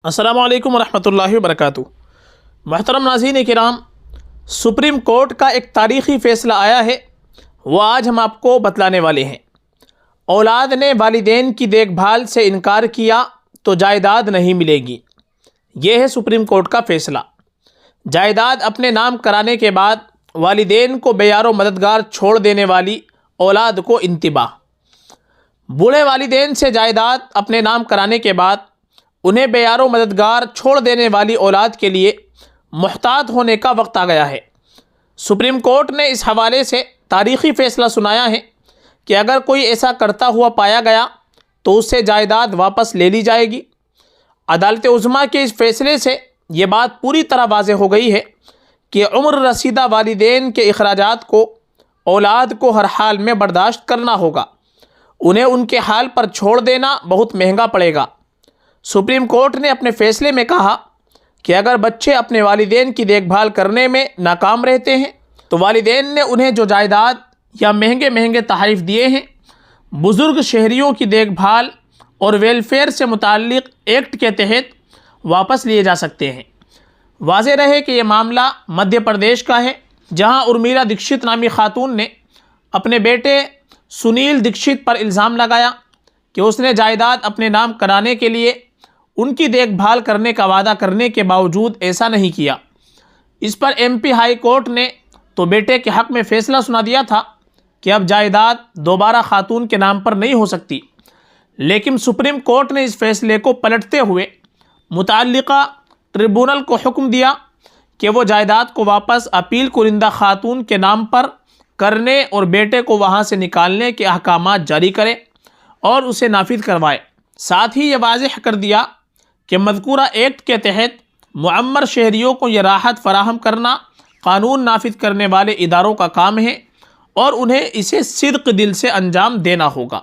السلام علیکم ورحمۃ اللہ وبرکاتہ۔ محترم ناظرین کرام، سپریم کورٹ کا ایک تاریخی فیصلہ آیا ہے، وہ آج ہم آپ کو بتلانے والے ہیں۔ اولاد نے والدین کی دیکھ بھال سے انکار کیا تو جائیداد نہیں ملے گی، یہ ہے سپریم کورٹ کا فیصلہ۔ جائیداد اپنے نام کرانے کے بعد والدین کو بے یار و مددگار چھوڑ دینے والی اولاد کو انتباہ۔ بوڑھے والدین سے جائیداد اپنے نام کرانے کے بعد انہیں بے یار و مددگار چھوڑ دینے والی اولاد کے لیے محتاط ہونے کا وقت آ گیا ہے۔ سپریم کورٹ نے اس حوالے سے تاریخی فیصلہ سنایا ہے کہ اگر کوئی ایسا کرتا ہوا پایا گیا تو اس سے جائیداد واپس لے لی جائے گی۔ عدالت عظمیٰ کے اس فیصلے سے یہ بات پوری طرح واضح ہو گئی ہے کہ عمر رسیدہ والدین کے اخراجات کو اولاد کو ہر حال میں برداشت کرنا ہوگا، انہیں ان کے حال پر چھوڑ دینا بہت مہنگا پڑے گا۔ سپریم کورٹ نے اپنے فیصلے میں کہا کہ اگر بچے اپنے والدین کی دیکھ بھال کرنے میں ناکام رہتے ہیں تو والدین نے انہیں جو جائیداد یا مہنگے مہنگے تحائف دیے ہیں، بزرگ شہریوں کی دیکھ بھال اور ویلفیئر سے متعلق ایکٹ کے تحت واپس لیے جا سکتے ہیں۔ واضح رہے کہ یہ معاملہ مدھیہ پردیش کا ہے، جہاں ارمیلا دکشت نامی خاتون نے اپنے بیٹے سنیل دکشت پر الزام لگایا کہ اس نے جائیداد اپنے نام کرانے کے لیے ان کی دیکھ بھال کرنے کا وعدہ کرنے کے باوجود ایسا نہیں کیا۔ اس پر MP ہائی کورٹ نے تو بیٹے کے حق میں فیصلہ سنا دیا تھا کہ اب جائیداد دوبارہ خاتون کے نام پر نہیں ہو سکتی، لیکن سپریم کورٹ نے اس فیصلے کو پلٹتے ہوئے متعلقہ ٹریبونل کو حکم دیا کہ وہ جائیداد کو واپس اپیل کنندہ خاتون کے نام پر کرنے اور بیٹے کو وہاں سے نکالنے کے احکامات جاری کرے اور اسے نافذ کروائے۔ ساتھ ہی یہ واضح کر دیا کہ مذکورہ ایکٹ کے تحت معمر شہریوں کو یہ راحت فراہم کرنا قانون نافذ کرنے والے اداروں کا کام ہے اور انہیں اسے صدق دل سے انجام دینا ہوگا۔